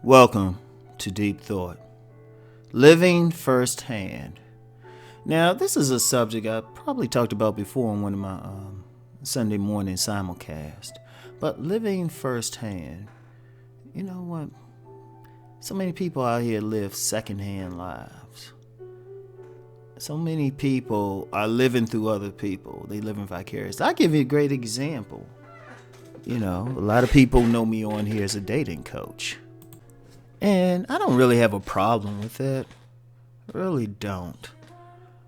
Welcome to Deep Thought, living firsthand. Now, this is a subject I probably talked about before on one of my Sunday morning simulcast, but living firsthand, you know what? So many people out here live secondhand lives. So many people are living through other people. They live in vicarious. I'll give you a great example. You know, a lot of people know me on here as a dating coach. And I don't really have a problem with it. I really don't.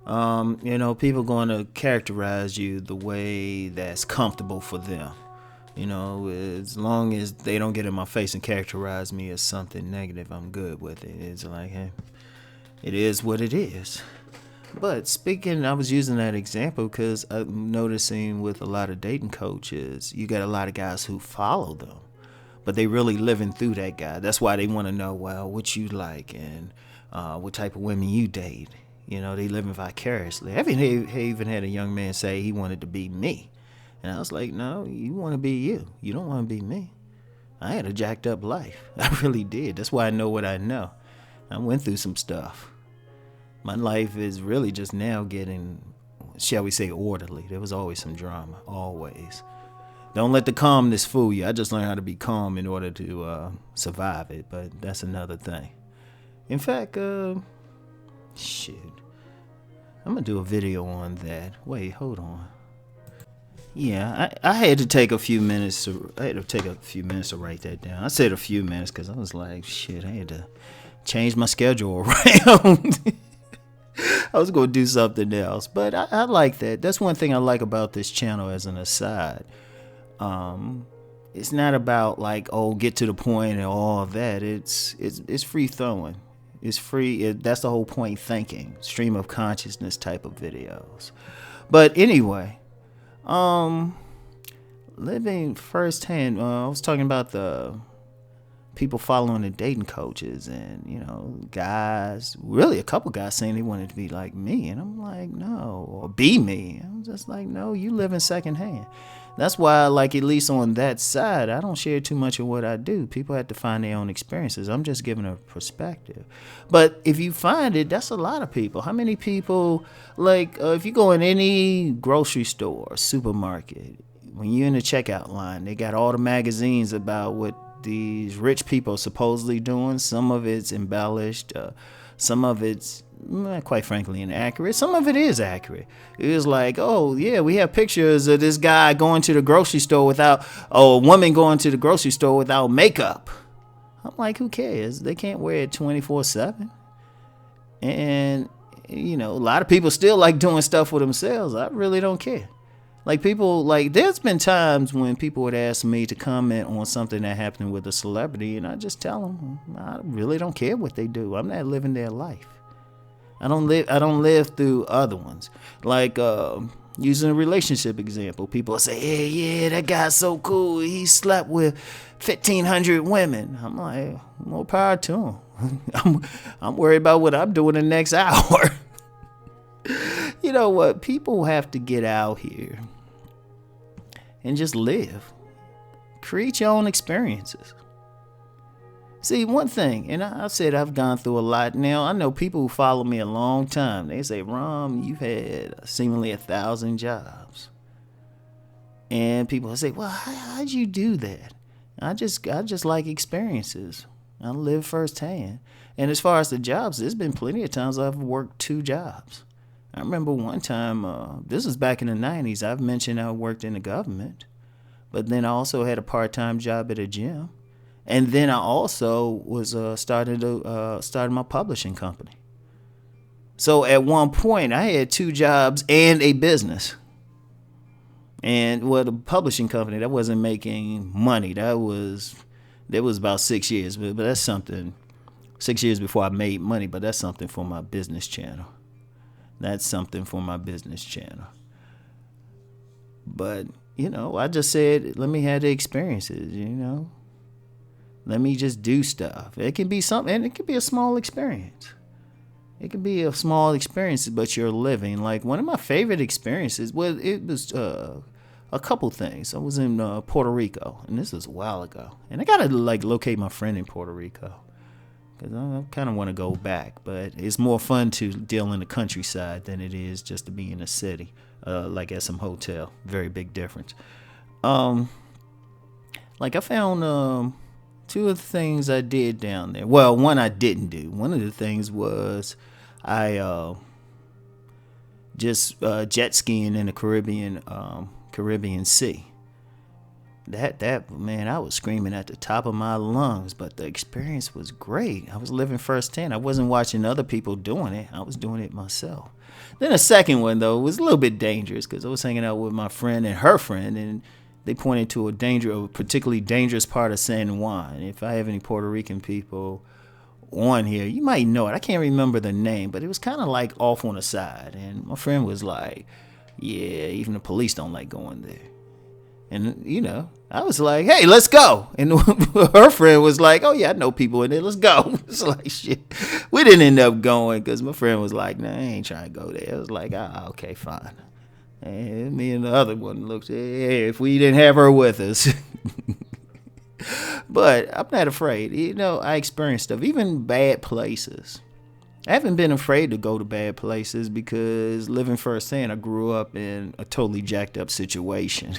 People going to characterize you the way that's comfortable for them. You know, as long as they don't get in my face and characterize me as something negative, I'm good with it. It's like, hey, it is what it is. But I was using that example because I'm noticing with a lot of dating coaches, you got a lot of guys who follow them. But they really living through that guy. That's why they want to know, well, what you like and what type of women you date. You know, they living vicariously. I even had a young man say he wanted to be me. And I was like, no, you want to be you. You don't want to be me. I had a jacked up life. I really did. That's why I know what I know. I went through some stuff. My life is really just now getting, shall we say, orderly. There was always some drama, always. Don't let the calmness fool you. I just learned how to be calm in order to survive it, but that's another thing. In fact, I'm gonna do a video on that. Wait, hold on. Yeah, I had to take a few minutes to write that down. I said a few minutes because I was like, shit, I had to change my schedule around. I was gonna do something else, but I like that. That's one thing I like about this channel as an aside. It's not about like, get to the point and all of that. It's free throwing. It's free. That's the whole point. Thinking, stream of consciousness type of videos. But anyway, living firsthand. I was talking about the people following the dating coaches, and guys. Really, a couple guys saying they wanted to be like me, and I'm like, no, or be me. I'm just like, no, you live in secondhand. That's why, like, at least on that side, I don't share too much of what I do. People have to find their own experiences. I'm just giving a perspective. But if you find it, that's a lot of people. How many people, like, if you go in any grocery store or supermarket, when you're in the checkout line, they got all the magazines about what these rich people are supposedly doing. Some of it's embellished. Some of it's, quite frankly, inaccurate. Some of it is accurate. It was like, oh, yeah, we have pictures of this guy going to the grocery store a woman going to the grocery store without makeup. I'm like, who cares? They can't wear it 24/7. And, a lot of people still like doing stuff for themselves. I really don't care. Like there's been times when people would ask me to comment on something that happened with a celebrity, and I just tell them, I really don't care what they do. I'm not living their life. I don't live through other ones. Like, using a relationship example, people say, hey, yeah, that guy's so cool. He slept with 1,500 women. I'm like, more power to him. I'm worried about what I'm doing the next hour. You know what? People have to get out here and just live. Create your own experiences. See, one thing, and I said I've gone through a lot. Now, I know people who follow me a long time. They say, Rom, you've had seemingly 1,000 jobs. And people say, well, how'd you do that? I just like experiences. I live firsthand. And as far as the jobs, there's been plenty of times I've worked 2 jobs. I remember one time, this was back in the 90s, I've mentioned I worked in the government. But then I also had a part-time job at a gym. And then I also was started my publishing company. So at one point, I had 2 jobs and a business. And the publishing company, that wasn't making money. That was about 6 years, but that's something. 6 years before I made money, but that's something for my business channel. But, I just said, let me have the experiences, Let me just do stuff. It can be something, and it can be a small experience. It can be a small experience, but you're living. Like one of my favorite experiences, well, it was a couple things. I was in Puerto Rico, and this was a while ago. And I gotta like locate my friend in Puerto Rico because I kind of want to go back. But it's more fun to deal in the countryside than it is just to be in a city, like at some hotel. Very big difference. Like I found two of the things I did down there. Well, one I didn't do. One of the things was I just jet skiing in the Caribbean Sea. That man, I was screaming at the top of my lungs, but the experience was great. I was living firsthand. I wasn't watching other people doing it. I was doing it myself. Then a second one though was a little bit dangerous because I was hanging out with my friend and her friend, and they pointed to a particularly dangerous part of San Juan. If I have any Puerto Rican people on here, you might know it. I can't remember the name, but it was kind of like off on the side. And my friend was like, yeah, even the police don't like going there. And, you know, I was like, hey, let's go. And her friend was like, oh, yeah, I know people in there. Let's go. It's like, shit. We didn't end up going because my friend was like, nah, I ain't trying to go there. I was like, okay, fine. And me and the other one looked, hey, if we didn't have her with us. But I'm not afraid. You know, I experienced stuff, even bad places. I haven't been afraid to go to bad places because living firsthand, I grew up in a totally jacked up situation.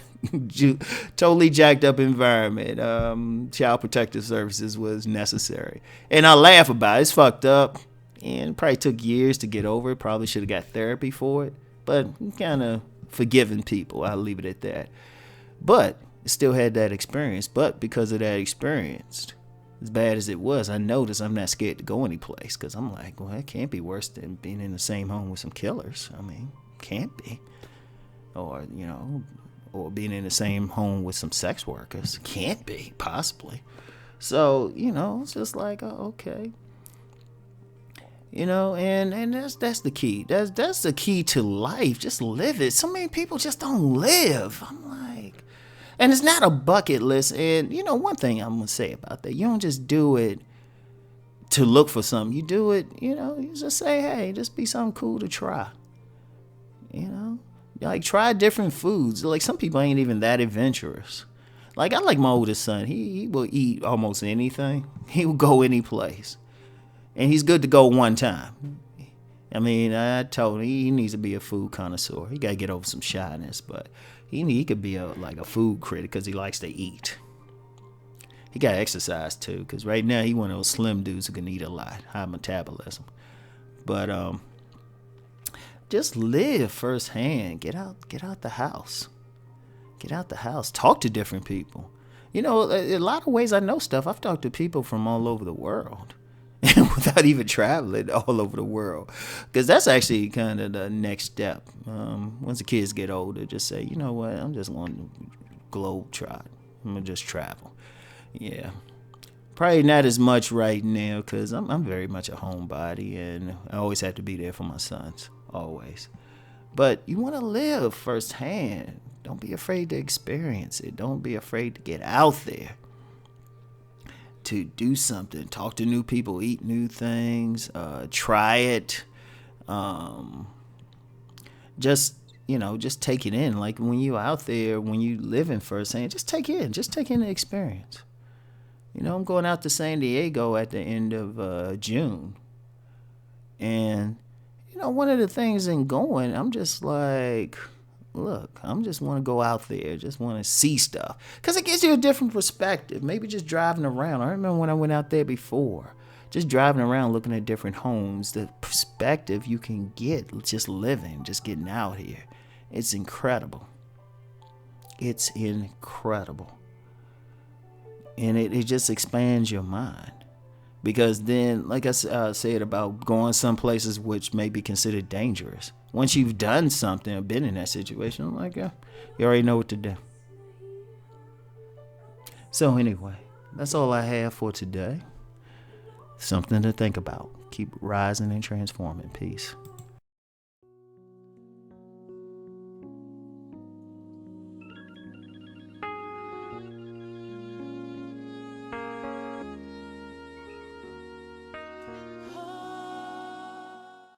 Totally jacked up environment. Child Protective Services was necessary. And I laugh about it. It's fucked up. And it probably took years to get over it. Probably should have got therapy for it. But kind of forgiving people. I'll leave it at that. But still had that experience. But because of that experience, as bad as it was, I noticed I'm not scared to go any place because I'm like, well, it can't be worse than being in the same home with some killers. I mean, can't be. Or, you know, or being in the same home with some sex workers. Can't be, possibly. So, you know, it's just like, oh, okay. You know, and that's the key. That's the key to life. Just live it. So many people just don't live. I'm like, and it's not a bucket list. And, you know, one thing I'm going to say about that, you don't just do it to look for something. You do it, you know, you just say, hey, just be something cool to try. You know, like try different foods. Like some people ain't even that adventurous. Like I like my oldest son. He will eat almost anything. He will go any place. And he's good to go one time. I mean, I told him he needs to be a food connoisseur. He got to get over some shyness, but he could be like a food critic because he likes to eat. He got to exercise too, because right now he one of those slim dudes who can eat a lot, high metabolism. But just live firsthand. Get out the house. Get out the house. Talk to different people. You know, a lot of ways I know stuff. I've talked to people from all over the world. Without even traveling all over the world, because that's actually kind of the next step. Once the kids get older, just say, you know what, I'm just going to globe trot. I'm gonna just travel. Yeah, probably not as much right now because I'm very much a homebody, and I always have to be there for my sons, always. But you want to live firsthand. Don't be afraid to experience it. Don't be afraid to get out there. To do something, talk to new people, eat new things, try it. Just take it in. Like when you're out there, when you live in firsthand, just take in the experience. You know, I'm going out to San Diego at the end of June, and you know, one of the things in going, I'm just like, look, I'm just want to go out there, just want to see stuff, because it gives you a different perspective. Maybe just driving around. I remember when I went out there before, just driving around looking at different homes, the perspective you can get just living, just getting out here. It's incredible. It's incredible. And it just expands your mind. Because then, like I said about going some places which may be considered dangerous, once you've done something or been in that situation, I'm like, yeah, you already know what to do. So anyway, that's all I have for today. Something to think about. Keep rising and transforming. Peace.